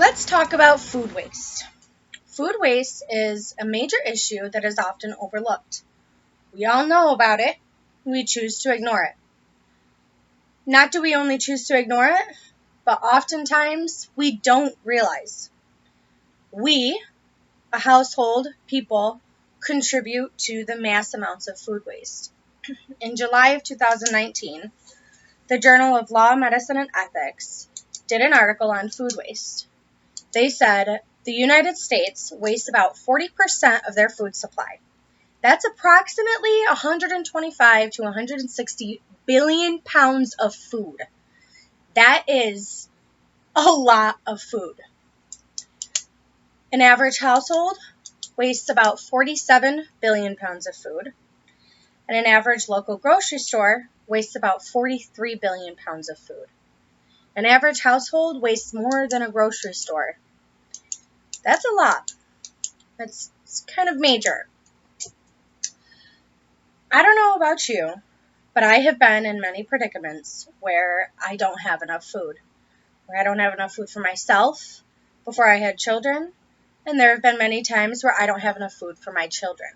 Let's talk about food waste. Food waste is a major issue that is often overlooked. We all know about it. We choose to ignore it. Not do we only choose to ignore it, but oftentimes we don't realize. We, a household, people, contribute to the mass amounts of food waste. In July of 2019, the Journal of Law, Medicine, and Ethics did an article on food waste. They said the United States wastes about 40% of their food supply. That's approximately 125 to 160 billion pounds of food. That is a lot of food. An average household wastes about 47 billion pounds of food, and an average local grocery store wastes about 43 billion pounds of food. An average household wastes more than a grocery store. That's a lot. It's kind of major. I don't know about you, but I have been in many predicaments where I don't have enough food. Where I don't have enough food for myself before I had children, and there have been many times where I don't have enough food for my children.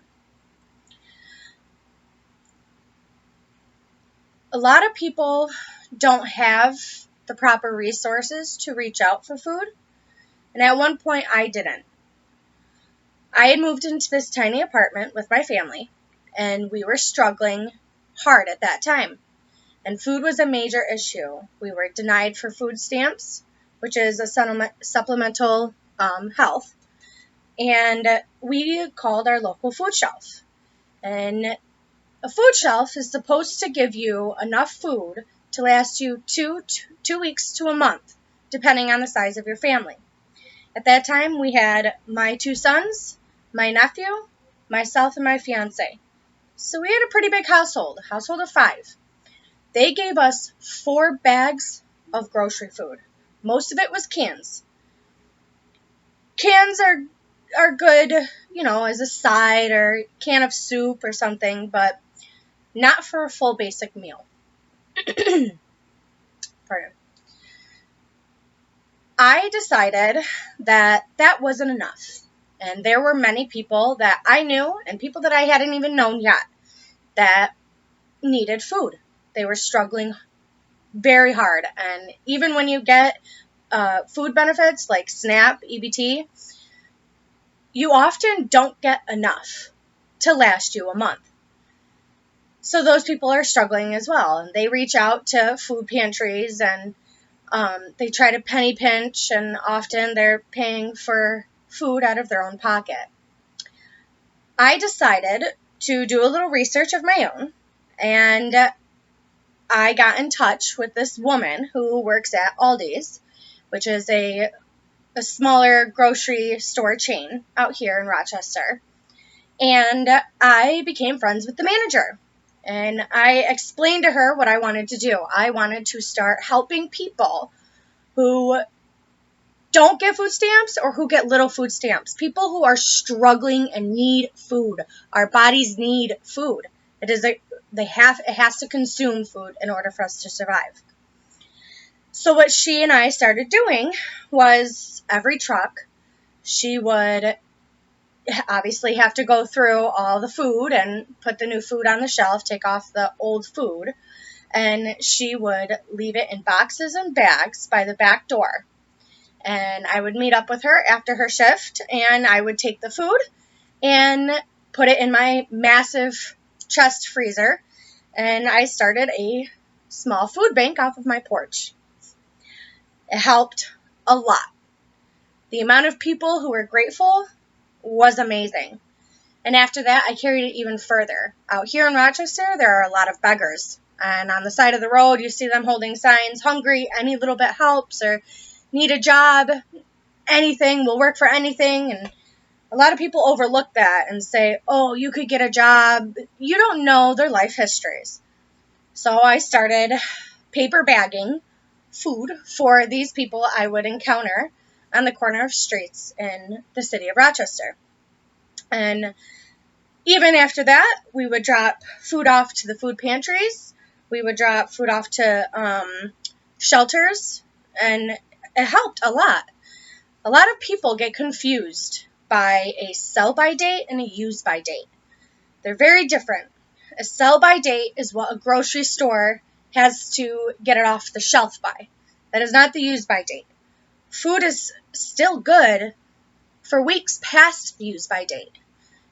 A lot of people don't have the proper resources to reach out for food, and at one point I didn't. I had moved into this tiny apartment with my family, and we were struggling hard at that time. And food was a major issue. We were denied for food stamps, which is a supplemental health. And we called our local food shelf. And a food shelf is supposed to give you enough food to last you two weeks to a month, depending on the size of your family. At that time, we had my two sons, my nephew, myself, and my fiance. So we had a pretty big household of 5. They gave us 4 bags of grocery food. Most of it was cans. Cans are good, as a side or can of soup or something, but not for a full basic meal. Pardon. I decided that wasn't enough. And there were many people that I knew and people that I hadn't even known yet that needed food. They were struggling very hard. And even when you get food benefits like SNAP, EBT, you often don't get enough to last you a month. So those people are struggling as well. And they reach out to food pantries and they try to penny pinch, and often they're paying for food out of their own pocket. I decided to do a little research of my own, and I got in touch with this woman who works at Aldi's, which is a smaller grocery store chain out here in Rochester. And I became friends with the manager. And I explained to her what I wanted to do. I wanted to start helping people who don't get food stamps or who get little food stamps. People who are struggling and need food. Our bodies need food. It has to consume food in order for us to survive. So what she and I started doing was every truck, she would obviously have to go through all the food and put the new food on the shelf, take off the old food, and she would leave it in boxes and bags by the back door. And I would meet up with her after her shift, and I would take the food and put it in my massive chest freezer, and I started a small food bank off of my porch. It helped a lot. The amount of people who were grateful was amazing. And after that, I carried it even further. Out here in Rochester, there are a lot of beggars. And on the side of the road, you see them holding signs, hungry, any little bit helps, or need a job, anything, will work for anything. And a lot of people overlook that and say, oh, you could get a job. You don't know their life histories. So I started paper bagging food for these people I would encounter on the corner of streets in the city of Rochester. And even after that, we would drop food off to the food pantries. We would drop food off to shelters, and it helped a lot. A lot of people get confused by a sell-by date and a use-by date. They're very different. A sell-by date is what a grocery store has to get it off the shelf by. That is not the use-by date. Food is still good for weeks past the use-by date.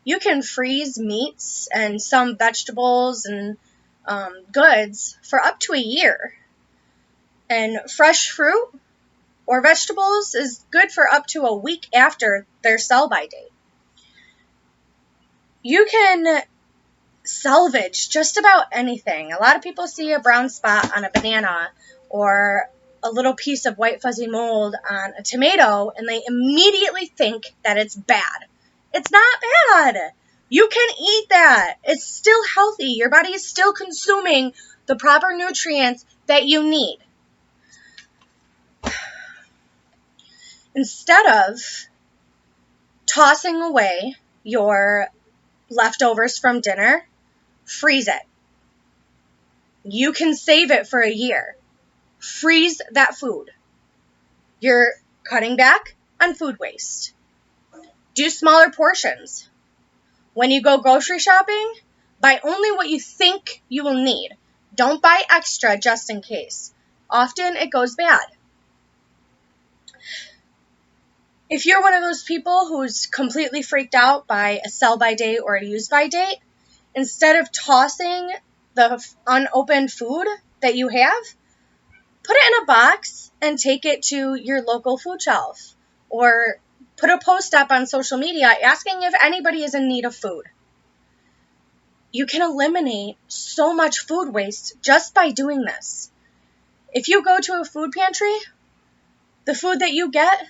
You can freeze meats and some vegetables and goods for up to a year. And fresh fruit or vegetables is good for up to a week after their sell-by date. You can salvage just about anything. A lot of people see a brown spot on a banana or a little piece of white fuzzy mold on a tomato and they immediately think that it's bad. It's not bad. You can eat that. It's still healthy. Your body is still consuming the proper nutrients that you need. Instead of tossing away your leftovers from dinner, freeze it. You can save it for a year. Freeze that food. You're cutting back on food waste. Do smaller portions. When you go grocery shopping, buy only what you think you will need. Don't buy extra just in case. Often it goes bad. If you're one of those people who's completely freaked out by a sell-by date or a use-by date, instead of tossing the unopened food that you have, put it in a box and take it to your local food shelf. Or put a post up on social media asking if anybody is in need of food. You can eliminate so much food waste just by doing this. If you go to a food pantry, the food that you get,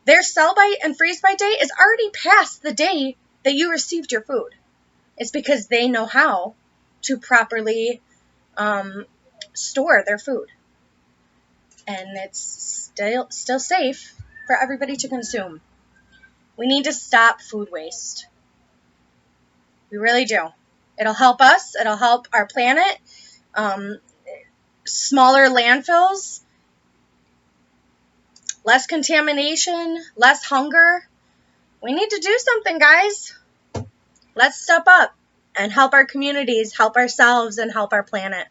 their sell-by and freeze-by date is already past the day that you received your food. It's because they know how to properly store their food. And it's still safe for everybody to consume. We need to stop food waste. We really do. It'll help us. It'll help our planet. Smaller landfills. Less contamination. Less hunger. We need to do something, guys. Let's step up and help our communities, help ourselves, and help our planet.